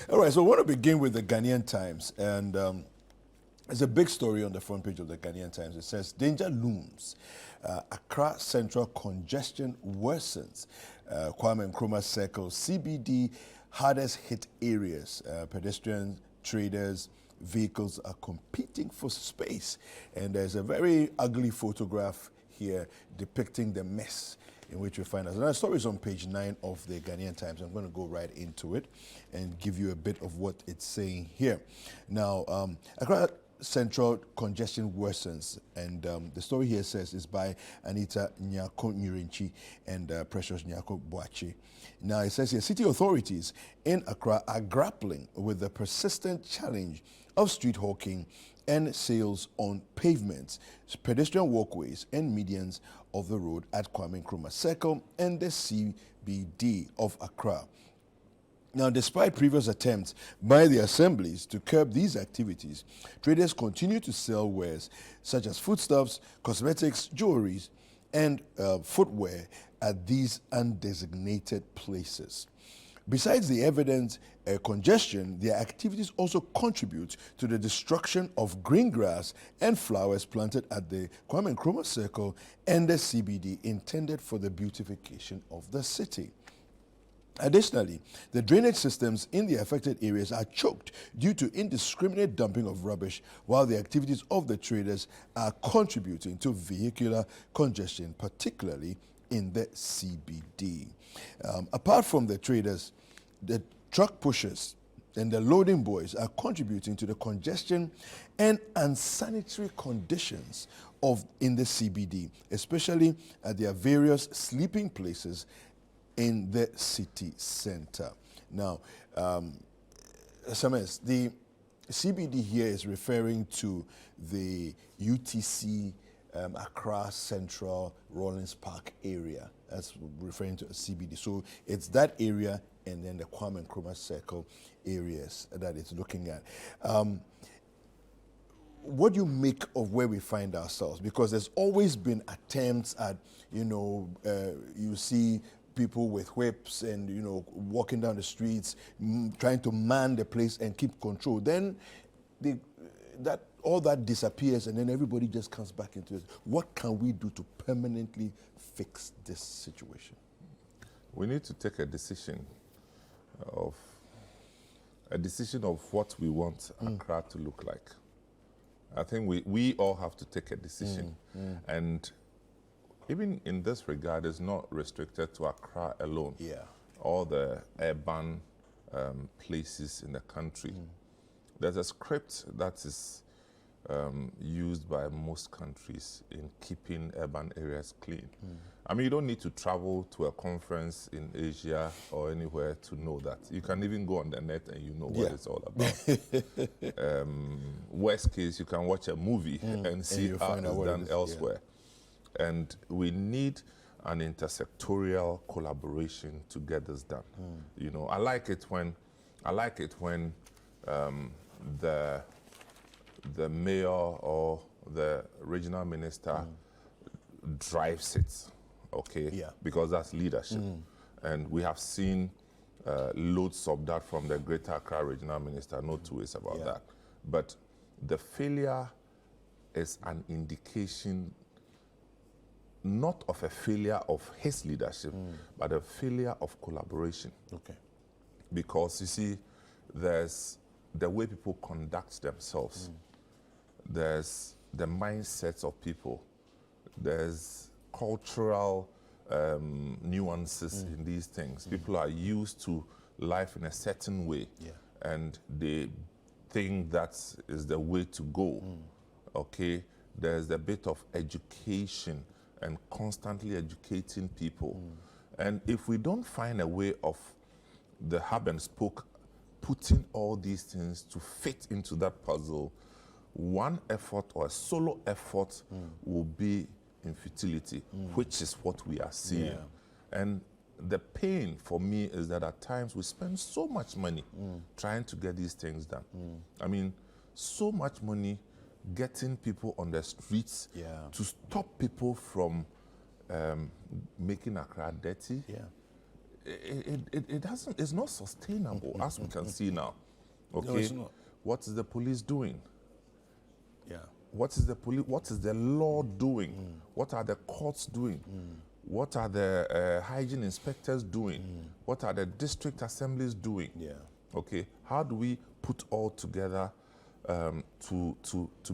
All right, so I want to begin with the Ghanaian Times, and there's a big story on the front page of the Ghanaian Times. It says, danger looms. Accra Central Congestion worsens. Kwame Nkrumah Circle, CBD, hardest hit areas. Pedestrians, traders, vehicles are competing for space. And there's a very ugly photograph here depicting the mess in which we find us. And our story is on page 9 of the Ghanaian Times. I'm going to go right into it and give you a bit of what it's saying here. Now, Accra Central Congestion worsens, and the story here says is by Anita Nyako Nyurinchi and Precious Nyako Boachi. Now, it says here, city authorities in Accra are grappling with the persistent challenge of street hawking and sales on pavements, pedestrian walkways, and medians of the road at Kwame Nkrumah Circle and the CBD of Accra. Now, despite previous attempts by the assemblies to curb these activities, traders continue to sell wares such as foodstuffs, cosmetics, jewelries, and footwear at these undesignated places. Besides the evident congestion, their activities also contribute to the destruction of green grass and flowers planted at the Kwame Nkrumah Circle and the CBD, intended for the beautification of the city. Additionally, the drainage systems in the affected areas are choked due to indiscriminate dumping of rubbish, while the activities of the traders are contributing to vehicular congestion, particularly in the CBD. Apart from the traders, the truck pushers and the loading boys are contributing to the congestion and unsanitary conditions in the CBD, especially at their various sleeping places in the city center. Now, Sames, the CBD here is referring to the UTC Accra Central Rollins Park area. That's referring to a CBD. So it's that area and then the Kwame Nkrumah Circle areas that it's looking at. What do you make of where we find ourselves? Because there's always been attempts at, you see people with whips and, walking down the streets, trying to man the place and keep control. Then all that disappears and then everybody just comes back into it. What can we do to permanently fix this situation? We need to take a decision of what we want Accra to look like. I think we all have to take a decision. And even in this regard, it's not restricted to Accra alone. Yeah. All the urban places in the country. There's a script that is used by most countries in keeping urban areas clean. I mean, you don't need to travel to a conference in Asia or anywhere to know that. You can even go on the net and you know what it's all about. Worst case, you can watch a movie and see how it's done elsewhere. Yeah. And we need an intersectorial collaboration to get this done. I like it when the mayor or the regional minister drives it, okay? Yeah. Because that's leadership. And we have seen loads of that from the Greater Accra regional minister, no two ways about that. But the failure is an indication not of a failure of his leadership, but a failure of collaboration. Okay. Because you see, there's the way people conduct themselves. There's the mindsets of people. There's cultural nuances in these things. People are used to life in a certain way, and they think that is the way to go. Okay, there's a bit of education and constantly educating people. And if we don't find a way of the hub and spoke putting all these things to fit into that puzzle, one effort or a solo effort will be in futility, which is what we are seeing. And the pain for me is that at times we spend so much money trying to get these things done. I mean, so much money getting people on the streets to stop people from making Accra dirty. it doesn't. It's not sustainable as we can see now. Okay, No, it's not. what is the police doing? Yeah. What is the police? What is the law doing? What are the courts doing? What are the hygiene inspectors doing? What are the district assemblies doing? Yeah. Okay, how do we put all together to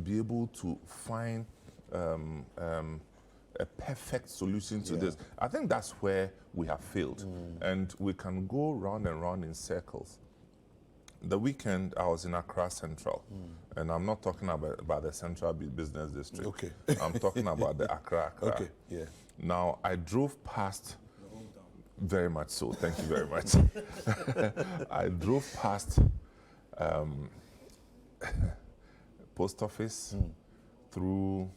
be able to find a perfect solution to this? I think that's where we have failed, and we can go round and round in circles. The weekend, I was in Accra Central, and I'm not talking about the Central Business District. Okay. I'm talking about the Accra. Okay. Yeah. Now, I drove past, very much so, thank you very much. I drove past post office through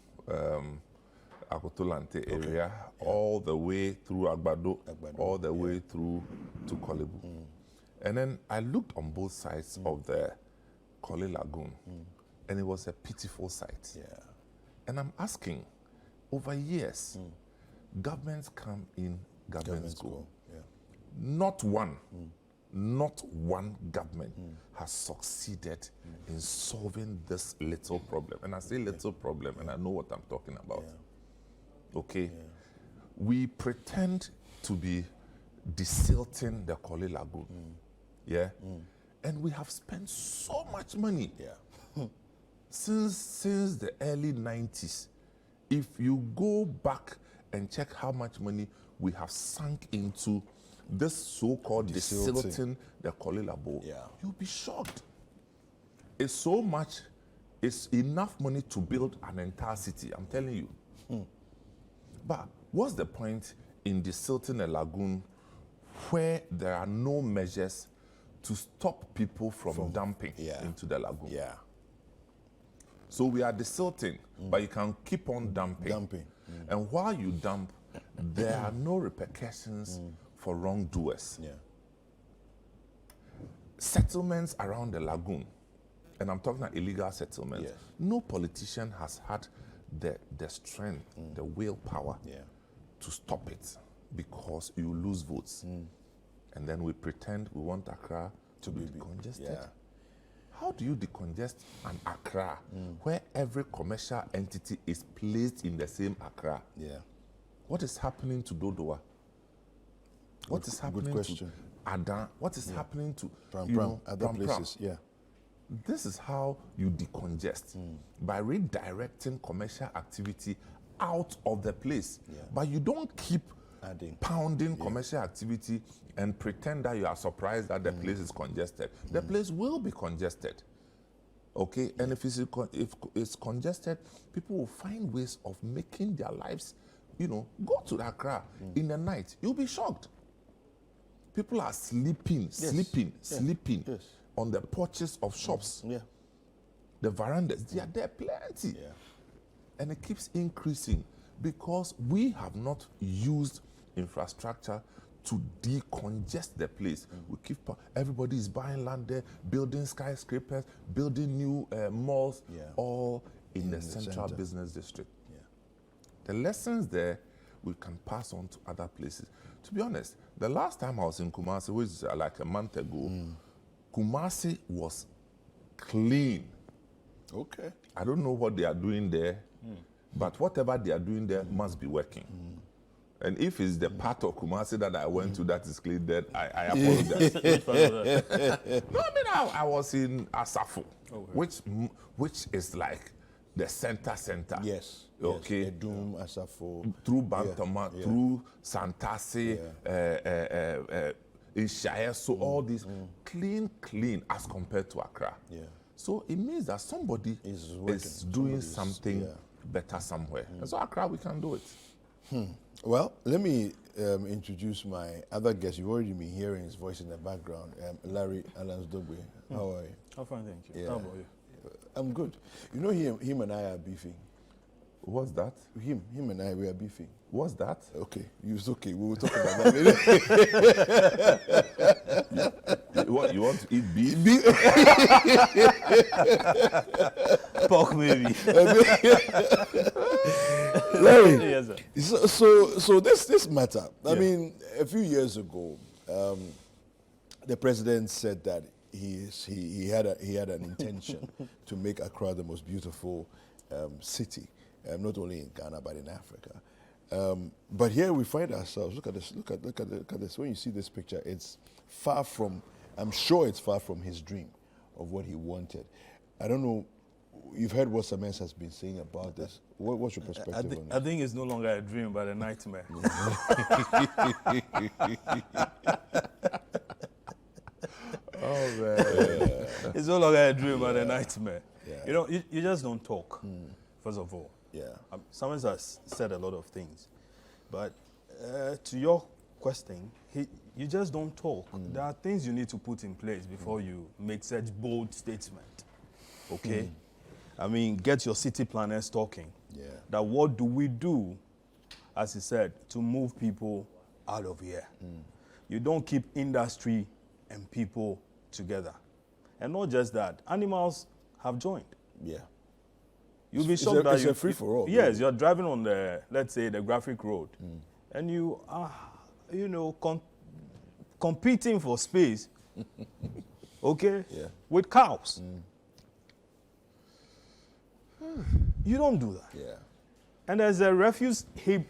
Akotolante area, all the way through Agbado, all the way through to Kolebu. And then I looked on both sides of the Kole Lagoon, and it was a pitiful sight. Yeah. And I'm asking, over years, governments come in, governments go. Yeah. Not one government has succeeded in solving this little problem. And I say little problem, and I know what I'm talking about. Yeah. Okay? Yeah. We pretend to be desilting the Kole Lagoon. Yeah? And we have spent so much money since the early 90s. If you go back and check how much money we have sunk into this so-called desilting the Kole Lagoon, you'll be shocked. It's so much, it's enough money to build an entire city, I'm telling you. But what's the point in desilting a lagoon where there are no measures to stop people from dumping into the lagoon? Yeah. So we are desilting, but you can keep on dumping. And while you dump, there are no repercussions for wrongdoers. Yeah. Settlements around the lagoon, and I'm talking about illegal settlements, Yes. no politician has had the strength, the willpower to stop it, because you lose votes. And then we pretend we want Accra to be congested. Yeah. How do you decongest an Accra where every commercial entity is placed in the same Accra? Yeah. What is happening to Dodowa? What is happening to Adan? What is happening to other places? Yeah. This is how you decongest, by redirecting commercial activity out of the place. But you don't keep pounding commercial activity and pretend that you are surprised that the place is congested. The place will be congested. Okay, and if it's congested, people will find ways of making their lives, go to Accra in the night. You'll be shocked. People are sleeping on the porches of shops. The verandas, they are there plenty. And it keeps increasing because we have not used infrastructure to decongest the place. We keep, everybody is buying land there, building skyscrapers, building new malls, all in the central business district. The lessons there we can pass on to other places. To be honest, the last time I was in Kumasi, which is like a month ago, Kumasi was clean. Okay. I don't know what they are doing there, but whatever they are doing there must be working. And if it's the part of Kumasi that I went to that is clean, then I apologize. No, I mean, I was in Asafo, which is like the center. Yes. Okay. Yes. Edum, Asafo. Through Bantama, through Santasi, Ishaya, so all these clean as compared to Accra. So it means that somebody is doing something better somewhere. And so Accra, we can do it. Well, let me introduce my other guest. You've already been hearing his voice in the background, Larry Alansdogbe. How are you? I'm fine, thank you. Yeah. How about you? I'm good. You know, him and I are beefing. What's that? Him and I, we are beefing. What's that? Okay, it's okay. We will talk about that later. What, you want to eat beef? Pork maybe. Larry, Yes, sir. so this matter, I mean, a few years ago, the president said that he had an intention to make Accra the most beautiful city, not only in Ghana but in Africa. But here we find ourselves. Look at this. Look at this. When you see this picture, it's far from. I'm sure it's far from his dream of what he wanted. I don't know. You've heard what Samens has been saying about this. What's your perspective on it? I think it's no longer a dream, but a nightmare. Oh man. It's no longer a dream, but a nightmare. Yeah. You know, you just don't talk, first of all. Yeah. Someone has said a lot of things, but to your question, you just don't talk. There are things you need to put in place before you make such bold statement. Okay? I mean, get your city planners talking. Yeah. That what do we do, as he said, to move people out of here? You don't keep industry and people together. And not just that, animals have joined. Yeah. You'll be shocked that it's a free-for-all. Yes, really. you're driving on the, let's say, the graphic road, and you are, competing for space, okay, Yeah. with cows. You don't do that. Yeah. And there's a refuse heap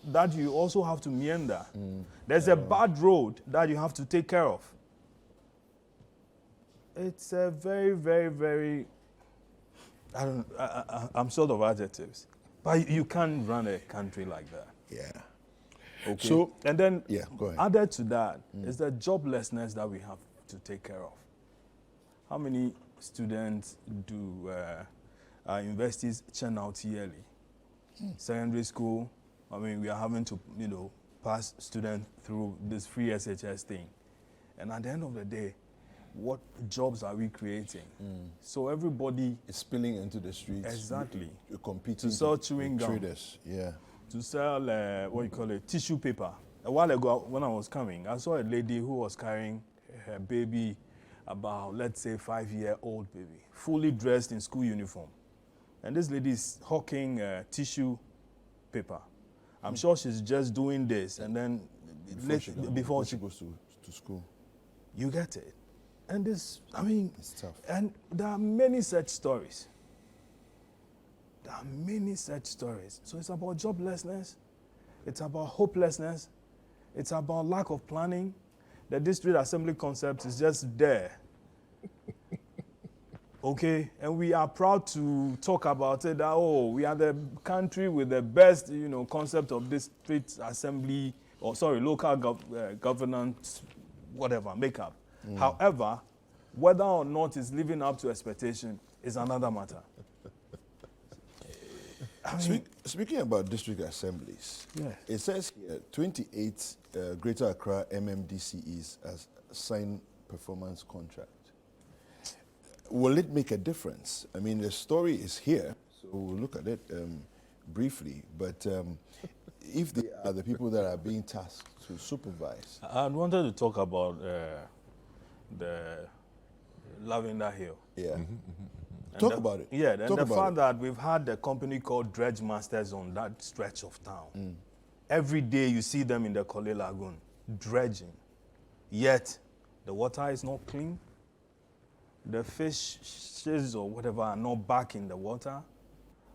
that you also have to meander. There's a bad road that you have to take care of. It's a very, very, very, I'm short of adjectives. But you can't run a country like that. Yeah. Okay. So, and then yeah, go ahead. added to that is the joblessness that we have to take care of. How many students do our universities churn out yearly? Secondary school, I mean, we are having to, pass students through this free SHS thing. And at the end of the day, what jobs are we creating? So everybody it's spilling into the streets. Exactly. You're competing To sell with chewing gum. traders. Yeah. to sell tissue paper. A while ago, when I was coming, I saw a lady who was carrying her baby, about, let's say, 5-year-old baby, fully dressed in school uniform. And this lady is hawking tissue paper. I'm sure she's just doing this, and then Before she goes to school. you get it. And this, I mean, It's tough. and there are many such stories. So it's about joblessness. It's about hopelessness. It's about lack of planning. The district assembly concept is just there. Okay, and we are proud to talk about it. That we are the country with the best, concept of district assembly, local governance, whatever makeup. However, whether or not it's living up to expectation is another matter. Speaking about district assemblies, Yeah. it says here 28 Greater Accra MMDCEs as signed performance contract. Will it make a difference? I mean, the story is here, so we'll look at it briefly. But if they are the people that are being tasked to supervise, I wanted to talk about the Lavender Hill. yeah, And talk about it. Yeah, and Talk the about fact it. that we've had a company called Dredge Masters on that stretch of town. Every day you see them in the Kole Lagoon dredging. Yet the water is not clean. The fishes or whatever are not back in the water.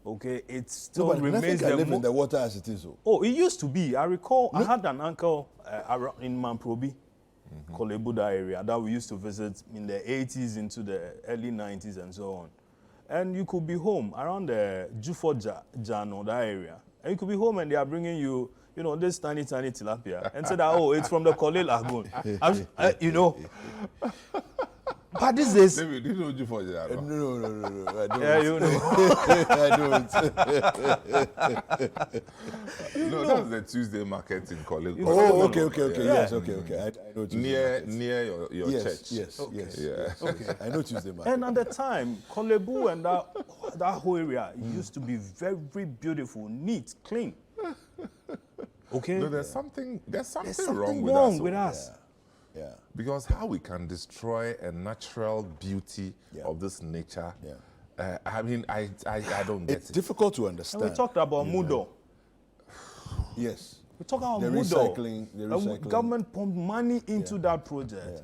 Okay, it still No, but remains nothing can the live in the water as it is. Oh. Oh, it used to be. I recall I had an uncle in Mamprobi, Kolebuda area, that we used to visit in the 80s into the early 90s and so on. And you could be home around the Jufo Jano, that area. And you could be home and they are bringing you, this tiny tilapia. And say that, it's from the Kole Lagoon. But this is... David, did you know you for that? No, I don't. Yeah, you know. I don't. No, that's the Tuesday market in College. Oh, okay. Yeah. Yes, okay. I know Tuesday Near markets. your Yes, church. yes. Yeah. Okay. I know Tuesday market. And at the time, Kolebu and that whole area used to be very beautiful, neat, clean. Okay? No, there's something There's wrong something with wrong us. with us. Yeah. Because how we can destroy a natural beauty Yeah. of this nature, Yeah. I mean, I don't get It's it. difficult to And understand. we talked about Mudo. Yes. We're talking about The Moodle. recycling. Government pumped money into that project,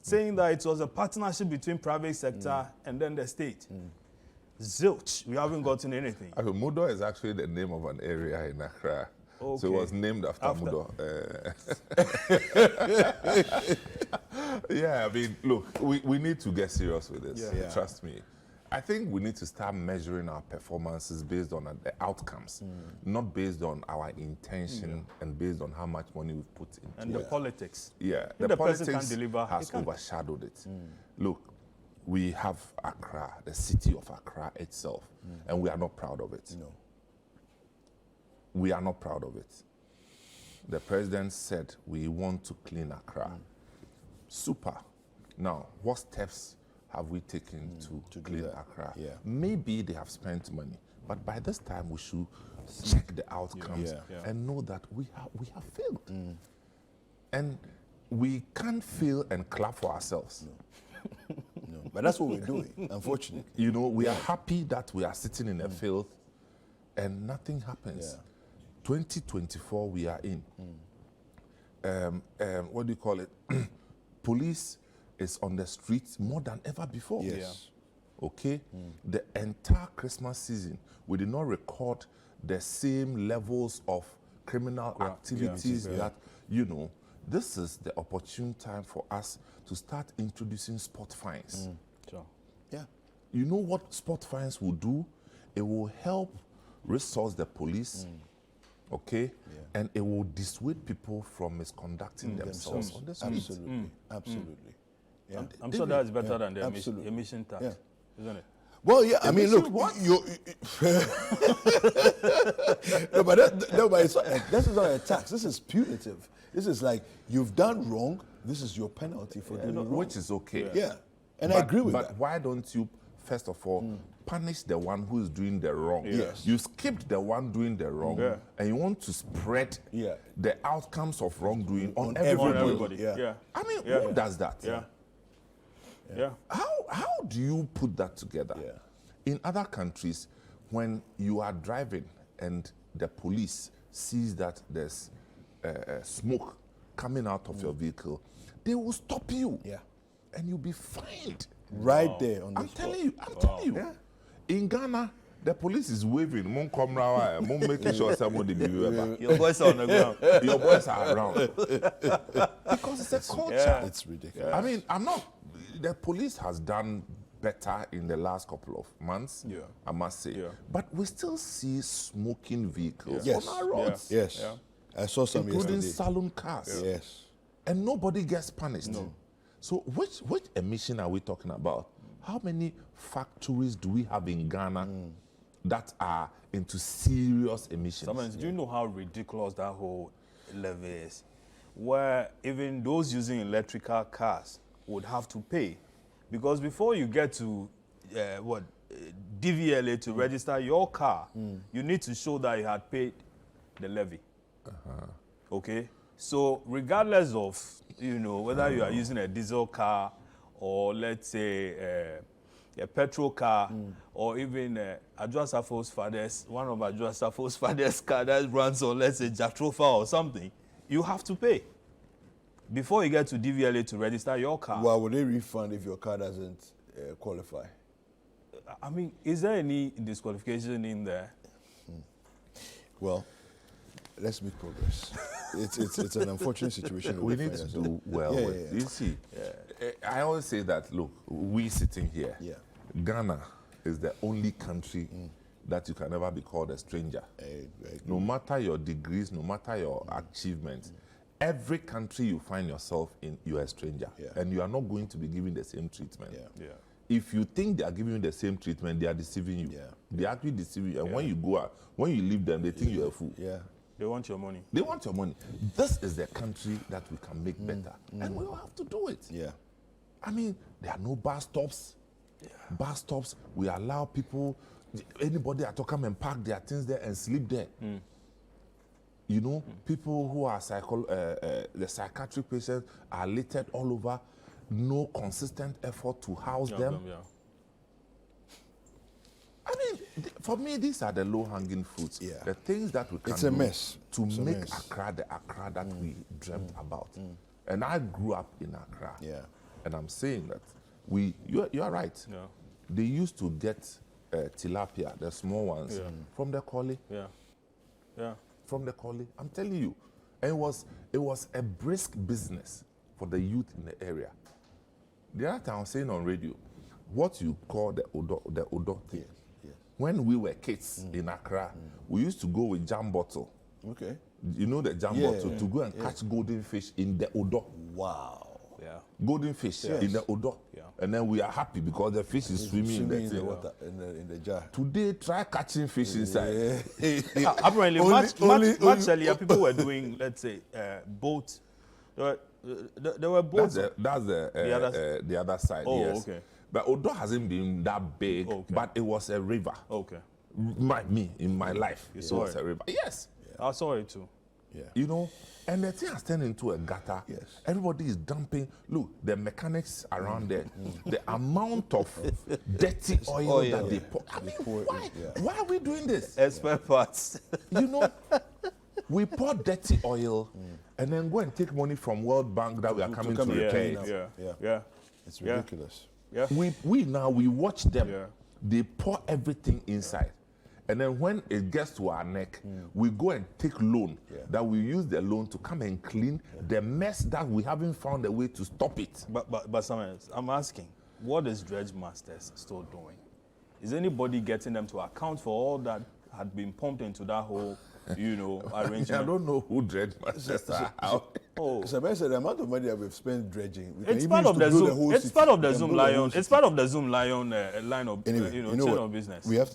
saying that it was a partnership between private sector and then the state. Zilch, we haven't gotten anything. I mean, Mudo is actually the name of an area in Accra. So it was named after Mudo. Yeah, I mean, look, we need to get serious with this. Yeah. Trust me. I think we need to start measuring our performances based on the outcomes, not based on our intention and based on how much money we've put into And the politics. Yeah, If the person politics can deliver, he has can't. overshadowed it. Look, we have Accra, the city of Accra itself, and we are not proud of it. No. We are not proud of it. The president said we want to clean Accra. Super. Now, what steps have we taken to do clean that? Accra? Yeah. Maybe they have spent money, but by this time we should check the outcomes Yeah. and know that we have failed. And we can't fail and clap for ourselves. No. But that's what we're doing, unfortunately. You know, we are happy that we are sitting in a field and nothing happens. Yeah. 2024 we are in. What do you call it? Police is on the streets more than ever before. Yes. Okay? The entire Christmas season, we did not record the same levels of criminal activities that, you know, this is the opportune time for us to start introducing spot fines. Sure. Yeah. You know what spot fines will do? It will help resource the police, okay? And it will dissuade people from misconducting themselves on the streets. Absolutely. Yeah. I'm sure that's better than the absolutely. emission tax, Yeah. isn't it? Well, yeah, I mean, look, no, but it's not, this is not a tax. This is punitive. This is like, you've done wrong. This is your penalty for doing wrong. Which is okay. Yeah. And I agree with but that. why don't you, first of all, punish the one who is doing the wrong? Yes. You skipped the one doing the wrong, and you want to spread the outcomes of wrongdoing on everybody. Yeah. I mean, who does that? Yeah. How do you put that together? Yeah. In other countries, when you are driving and the police sees that there's smoke coming out of your vehicle, they will stop you. Yeah. And you'll be fined. Right there on the I'm spot. telling you. Yeah. In Ghana, the police is waving, "Mon come round, mon making sure somebody be whoever." Your boys are on the ground. Your boys are around. Because it's a culture. It's ridiculous. I mean, the police has done better in the last couple of months, I must say. But we still see smoking vehicles Yes. on our roads. Yes. I saw some Including yesterday. saloon cars. Yes. And nobody gets punished. So which emission are we talking about? How many factories do we have in Ghana that are into serious emissions? Sometimes, do you know how ridiculous that whole levy is? Where even those using electrical cars would have to pay. Because before you get to DVLA to register your car, you need to show that you had paid the levy. Okay? So regardless of, whether you are using a diesel car or let's say a petrol car or even Adjoa Safo's father's, one of Adjoa Safo's father's car that runs on, let's say, Jatrofa or something, you have to pay before you get to DVLA to register your car. Well, would they refund if your car doesn't qualify? I mean, is there any disqualification in there? Well, let's make progress. It's an unfortunate situation. We need to do well with. You see, I always say that, look, we sitting here, Ghana is the only country that you can never be called a stranger. No matter your degrees, no matter your achievements, every country you find yourself in, you're a stranger. And you are not going to be given the same treatment. If you think they are giving you the same treatment, they are deceiving you. They are actually deceiving you. And when you go out, when you leave them, they think you're a fool. They want your money. They want your money. This is the country that we can make better. And we will have to do it. I mean, there are no bus stops. Bus stops, we allow people, anybody at all come and park their things there and sleep there. You know, people who are the psychiatric patients are littered all over. No consistent effort to house them. I mean, For me, these are the low-hanging fruits. Yeah. The things that we can It's a do mess. to It's a make mess. Accra the Accra that we dreamt about. And I grew up in Accra. Yeah. And I'm saying that you are right. Yeah. They used to get tilapia, the small ones, from the Koli. Yeah. Yeah. From the Koli. I'm telling you. And it was a brisk business for the youth in the area. The other time I was saying on radio, what you call the Odo thing. Yes. When we were kids in Accra, we used to go with jam bottle. Okay. You know the jam Yeah, bottle to go and catch golden fish in the Odo. Wow. Yeah. Golden fish in the Odo. Yeah. And then we are happy because the fish is swimming in the in the thing. water, in the jar. Today, try catching fish inside. Apparently, much earlier, people were doing, let's say, boats. There were boats. That's the other side. Oh, yes. okay. But Odo hasn't been that big, Okay. but it was a river. Okay. In my life, it saw was it? a river. Yes. I saw it too. Yeah. You know, and the thing has turned into a gutter. Yes. Everybody is dumping. Look, the mechanics around there, the amount of dirty oil that they pour. I mean, pour it why? in, yeah. Why are we doing this? Spare parts. You know, we pour dirty oil and then go and take money from World Bank that we are coming to come and repair clean it. up. Yeah. Yeah. Yeah. It's ridiculous. Yeah. We watch them. Yeah. They pour everything inside. And then when it gets to our neck, we go and take loan that we use the loan to come and clean the mess that we haven't found a way to stop it. But Samuel, I'm asking, what is Dredge Masters still doing? Is anybody getting them to account for all that had been pumped into that whole, arrangement? I don't know who Dredge Masters are. Oh. So I said the amount of money that we've spent dredging. We can It's even part use of to the build a Zoom. whole It's city. part of the We can Zoom build a whole Lion. city. It's part of the Zoom Lion line of Anyway, you know chain what? of business. We have